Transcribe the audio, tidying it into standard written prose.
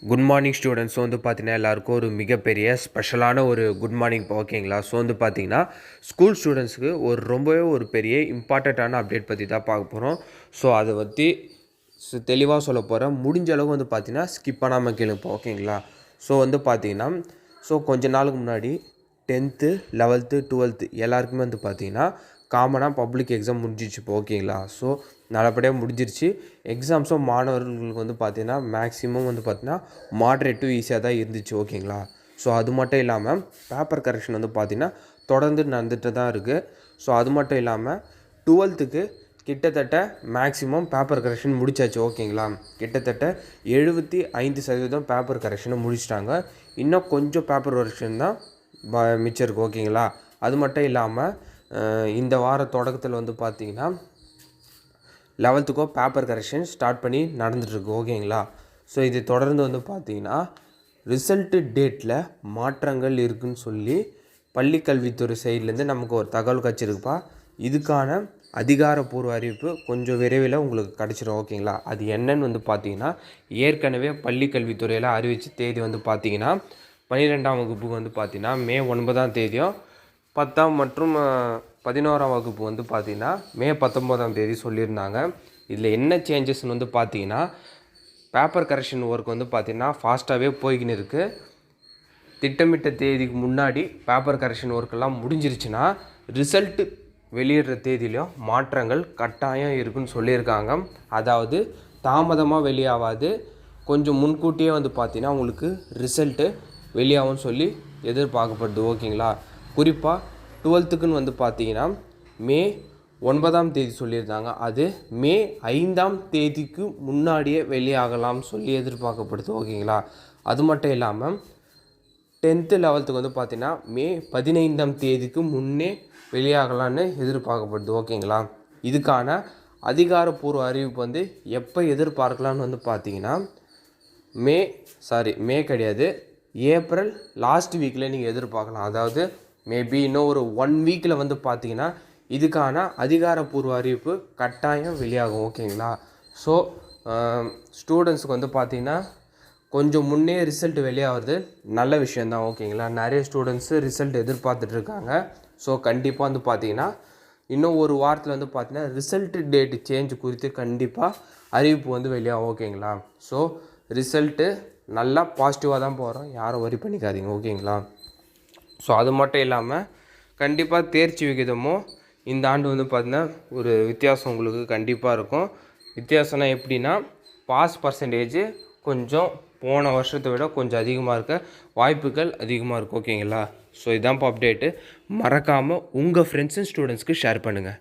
Good morning students. வந்து பார்த்தீங்கன்னா எல்லாருக்கும் ஒரு மிகப்பெரிய ஸ்பெஷலான ஒரு குட் மார்னிங் ஓகேங்களா. ஸோ வந்து பார்த்தீங்கன்னா ஸ்கூல் ஸ்டூடெண்ட்ஸுக்கு ரொம்பவே ஒரு பெரிய இம்பார்ட்டண்ட்டான அப்டேட் பற்றி தான் பார்க்க போகிறோம். ஸோ அதை பற்றி தெளிவாக சொல்ல போகிறேன். முடிஞ்ச அளவுக்கு வந்து பார்த்தீங்கன்னா ஸ்கிப் பண்ணாமல் கேளுப்பா ஓகேங்களா. ஸோ வந்து பார்த்தீங்கன்னா கொஞ்ச நாளுக்கு முன்னாடி 10th 11th 12th எல்லாருக்குமே வந்து பார்த்தீங்கன்னா காமனாக பப்ளிக் எக்ஸாம் முடிஞ்சிச்சு இப்போ ஓகேங்களா. ஸோ நல்லபடியாக முடிஞ்சிருச்சு. எக்ஸாம்ஸும் மாணவர்களுக்கு வந்து பார்த்திங்கன்னா மேக்ஸிமம் வந்து பார்த்திங்கன்னா மாட்ரேட் டு ஈஸியாக தான் இருந்துச்சு ஓகேங்களா. ஸோ அது மட்டும் இல்லாமல் பேப்பர் கரெக்ஷன் வந்து பார்த்திங்கன்னா தொடர்ந்து நடந்துட்டு தான் இருக்குது. ஸோ அது மட்டும் இல்லாமல் 12th கிட்டத்தட்ட மேக்ஸிமம் பேப்பர் கரெக்ஷன் முடிச்சாச்சு ஓகேங்களா. கிட்டத்தட்ட 75% பேப்பர் கரெக்ஷனை முடிச்சிட்டாங்க. இன்னும் கொஞ்சம் பேப்பர் கரெக்ஷன் தான் மிச்சம் இருக்குது ஓகேங்களா. அது மட்டும் இல்லாமல் இந்த வார தொடக்கத்தில் வந்து பார்த்திங்கன்னா 11th பேப்பர் கரெக்ஷன் ஸ்டார்ட் பண்ணி நடந்துகிட்ருக்கு ஓகேங்களா. ஸோ இது தொடர்ந்து வந்து பார்த்திங்கன்னா ரிசல்ட்டு டேட்டில் மாற்றங்கள் இருக்குதுன்னு சொல்லி பள்ளிக்கல்வித்துறை சைட்லேருந்து நமக்கு ஒரு தகவல் கிடச்சிருக்குப்பா. இதுக்கான அதிகாரப்பூர்வ அறிவிப்பு கொஞ்சம் விரைவில் உங்களுக்கு கிடச்சிரும் ஓகேங்களா. அது என்னன்னு வந்து பார்த்திங்கன்னா ஏற்கனவே பள்ளிக்கல்வித்துறையில் அறிவித்த தேதி வந்து பார்த்திங்கன்னா 12ஆம் வகுப்புக்கு வந்து பார்த்திங்கன்னா மே 9ஆம் தேதியும் 10ஆம் மற்றும் 11ஆம் வகுப்பு வந்து பார்த்திங்கன்னா மே 19ஆம் தேதி சொல்லியிருந்தாங்க. இதில் என்ன சேஞ்சஸ்ன்னு வந்து பார்த்திங்கன்னா பேப்பர் கரெக்ஷன் ஒர்க் வந்து பார்த்திங்கன்னா ஃபாஸ்ட்டாகவே போய்கின்னு இருக்குது. திட்டமிட்ட தேதிக்கு முன்னாடி பேப்பர் கரெக்ஷன் ஒர்க்கெல்லாம் முடிஞ்சிருச்சுன்னா ரிசல்ட்டு வெளியிடுற தேதியிலையும் மாற்றங்கள் கட்டாயம் இருக்குதுன்னு சொல்லியிருக்காங்க. அதாவது தாமதமாக வெளியாகாது, கொஞ்சம் முன்கூட்டியே வந்து பார்த்திங்கன்னா உங்களுக்கு ரிசல்ட்டு வெளியாகும்னு சொல்லி எதிர்பார்க்கப்படுது ஓகேங்களா. குறிப்பாக 12க்குன்னு வந்து பார்த்திங்கன்னா மே 9ஆம் தேதி சொல்லியிருந்தாங்க. அது மே 5ஆம் தேதிக்கு முன்னாடியே வெளியாகலாம்னு சொல்லி எதிர்பார்க்கப்படுது ஓகேங்களா. அது மட்டும் இல்லாமல் 10th 11th வந்து பார்த்திங்கன்னா மே 15ஆம் தேதிக்கு முன்னே வெளியாகலான்னு எதிர்பார்க்கப்படுது ஓகேங்களா. இதுக்கான அதிகாரப்பூர்வ அறிவிப்பு வந்து எப்போ எதிர்பார்க்கலான்னு வந்து பார்த்திங்கன்னா மே கிடையாது, ஏப்ரல் லாஸ்ட் வீக்கில் நீங்கள் எதிர்பார்க்கலாம். அதாவது மேபி இன்னும் ஒரு 1 வீக்கில் வந்து பார்த்திங்கன்னா இதுக்கான அதிகாரப்பூர்வ அறிவிப்பு கட்டாயம் வெளியாகும் ஓகேங்களா. ஸோ ஸ்டூடெண்ட்ஸுக்கு வந்து பார்த்திங்கன்னா கொஞ்சம் முன்னே ரிசல்ட் வெளியாகிறது நல்ல விஷயந்தான் ஓகேங்களா. நிறைய ஸ்டூடெண்ட்ஸு ரிசல்ட் எதிர்பார்த்துட்ருக்காங்க. ஸோ கண்டிப்பாக வந்து பார்த்திங்கன்னா இன்னும் ஒரு வாரத்தில் வந்து பார்த்திங்கன்னா ரிசல்ட்டு டேட்டு சேஞ்ச் குறித்து கண்டிப்பாக அறிவிப்பு வந்து வெளியாகும் ஓகேங்களா. ஸோ ரிசல்ட்டு நல்லா பாசிட்டிவாக தான் போகிறோம், யாரும் வரி பண்ணிக்காதீங்க ஓகேங்களா. ஸோ அது மட்டும் இல்லாமல் கண்டிப்பாக தேர்ச்சி விகிதமும் இந்த ஆண்டு வந்து பார்த்திங்கன்னா ஒரு வித்தியாசம் உங்களுக்கு கண்டிப்பாக இருக்கும். வித்தியாசம்னா எப்படின்னா பாஸ் பர்சன்டேஜ் கொஞ்சம் போன வருஷத்தை விட கொஞ்சம் அதிகமாக இருக்க வாய்ப்புகள் அதிகமாக இருக்கும் ஓகேங்களா. ஸோ இதான்ப்பா அப்டேட்டு. மறக்காமல் உங்கள் ஃப்ரெண்ட்ஸ் அண்ட் ஸ்டூடெண்ட்ஸ்க்கு ஷேர் பண்ணுங்கள்.